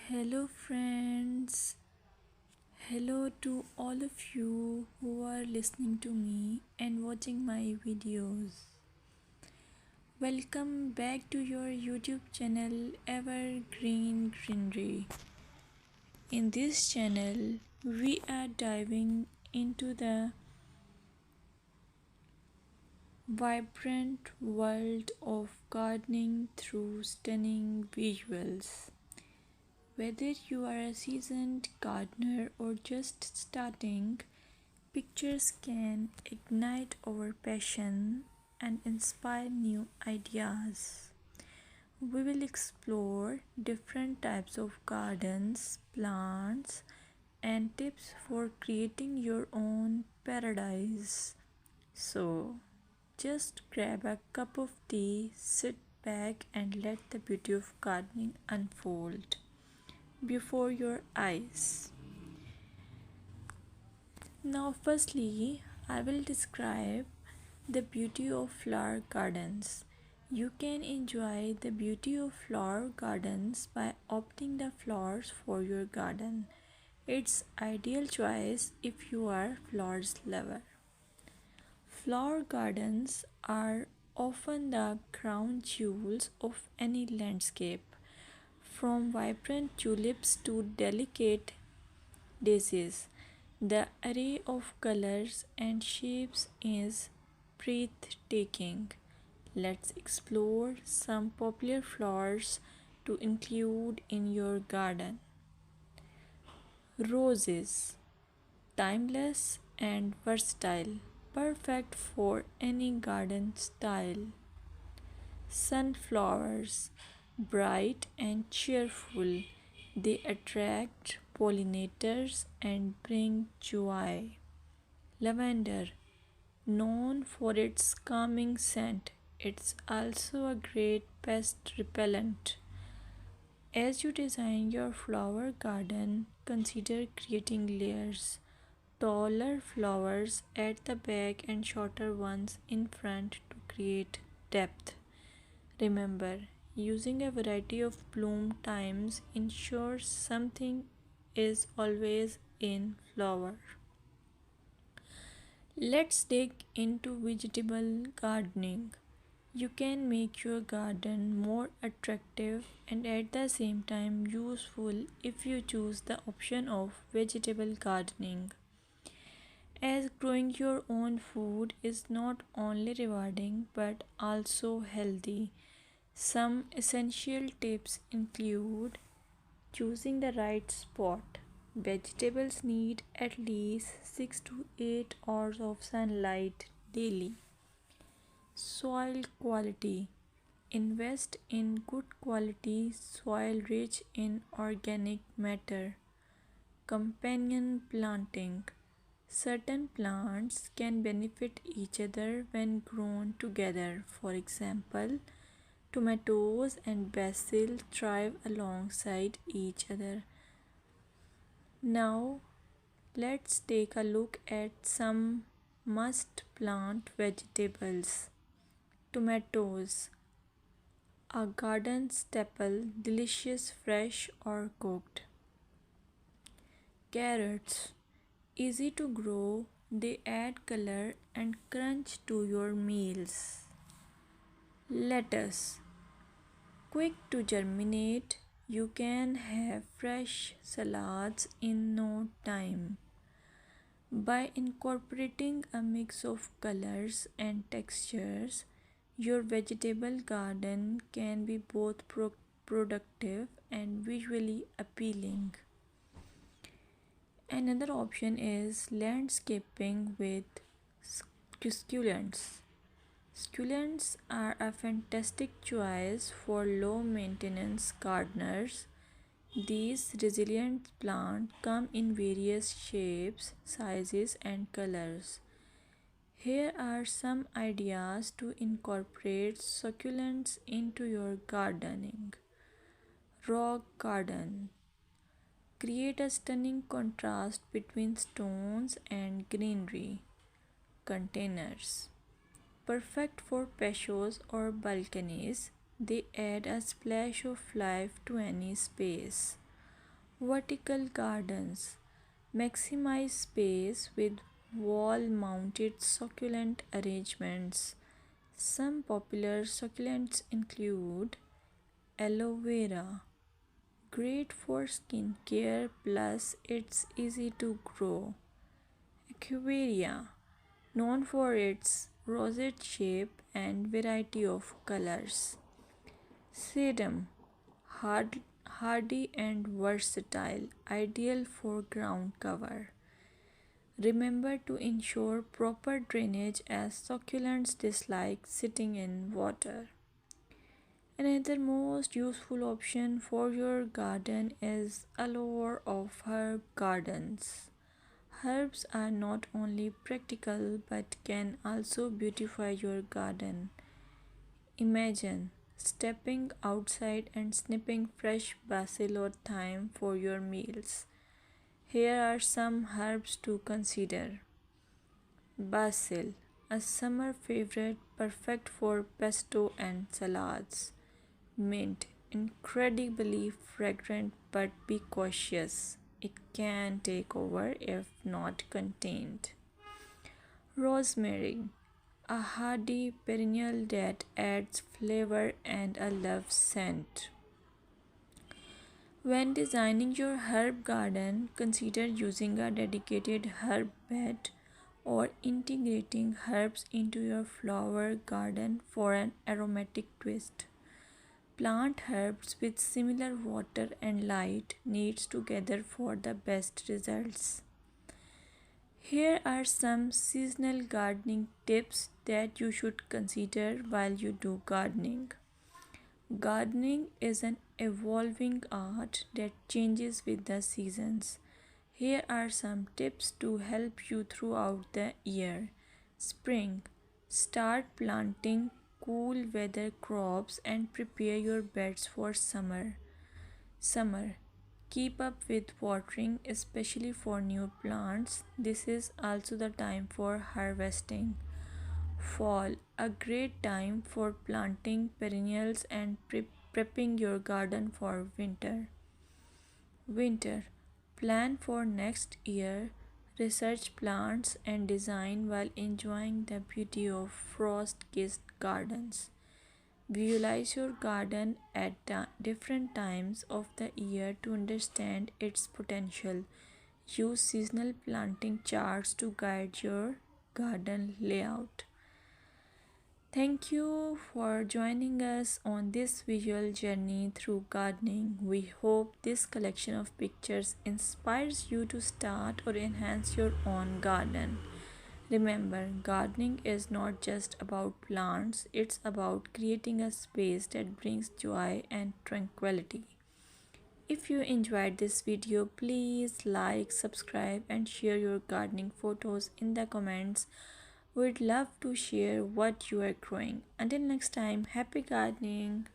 Hello, friends. Hello to all of you who are listening to me and watching my videos. Welcome back to your YouTube channel Evergreen Greenery. In this channel, we are diving into the vibrant world of gardening through stunning visuals. Whether you are a seasoned gardener or just starting, pictures can ignite our passion and inspire new ideas. We will explore different types of gardens, plants, and tips for creating your own paradise. So, just grab a cup of tea, sit back, and let the beauty of gardening unfold before your eyes. Now, firstly, I will describe the beauty of flower gardens. You can enjoy the beauty of flower gardens by opting the flowers for your garden. It's ideal choice if you are flowers lover. Flower gardens are often the crown jewels of any landscape, from vibrant tulips to delicate daisies. The array of colors and shapes is breathtaking. Let's explore some popular flowers to include in your garden. Roses, timeless and versatile, perfect for any garden style. Sunflowers, bright and cheerful, they attract pollinators and bring joy. Lavender, known for its calming scent, it's also a great pest repellent. As you design your flower garden, consider creating layers. Taller flowers at the back and shorter ones in front to create depth. Remember, using a variety of bloom times ensures something is always in flower. Let's dig into vegetable gardening. You can make your garden more attractive and at the same time useful if you choose the option of vegetable gardening. As growing your own food is not only rewarding but also healthy. Some essential tips include choosing the right spot. Vegetables need at least 6 to 8 hours of sunlight daily. Soil quality. Invest in good quality soil rich in organic matter. Companion planting. Certain plants can benefit each other when grown together. For example, tomatoes and basil thrive alongside each other. Now, let's take a look at some must plant vegetables. Tomatoes, a garden staple, delicious fresh or cooked. Carrots, easy to grow, they add color and crunch to your meals. Lettuce, quick to germinate, you can have fresh salads in no time. By incorporating a mix of colors and textures, your vegetable garden can be both productive and visually appealing. Another option is landscaping with succulents. Succulents are a fantastic choice for low maintenance gardeners. These resilient plants come in various shapes, sizes, and colors. Here are some ideas to incorporate succulents into your gardening. Rock garden. Create a stunning contrast between stones and greenery. Containers. Perfect for patios or balconies, they add a splash of life to any space. Vertical gardens maximize space with wall mounted succulent arrangements. Some popular succulents include aloe vera, great for skin care plus it's easy to grow. Equivarium, known for its rosette shape and variety of colors. Sedum, hardy and versatile, ideal for ground cover. Remember to ensure proper drainage as succulents dislike sitting in water. Another most useful option for your garden is allure of herb gardens. Herbs are not only practical but can also beautify your garden. Imagine stepping outside and snipping fresh basil or thyme for your meals. Here are some herbs to consider. Basil, a summer favorite perfect for pesto and salads. Mint, incredibly fragrant but be cautious. It can take over if not contained. Rosemary, a hardy perennial that adds flavor and a love scent. When designing your herb garden, consider using a dedicated herb bed or integrating herbs into your flower garden for an aromatic twist. Plant herbs with similar water and light needs together for the best results. Here are some seasonal gardening tips that you should consider while you do gardening. Gardening is an evolving art that changes with the seasons. Here are some tips to help you throughout the year. Spring. Start planting cool weather crops and prepare your beds for summer. Summer. Keep up with watering, especially for new plants. This is also the time for harvesting. Fall, a great time for planting perennials and prepping your garden for winter. Winter, plan for next year, research plants and design while enjoying the beauty of frost kissed gardens. Visualize your garden at different times of the year to understand its potential. Use seasonal planting charts to guide your garden layout. Thank you for joining us on this visual journey through gardening. We hope this collection of pictures inspires you to start or enhance your own garden. Remember, gardening is not just about plants, it's about creating a space that brings joy and tranquility. If you enjoyed this video, please like, subscribe, and share your gardening photos in the comments. We'd love to share what you are growing. Until next time, happy gardening!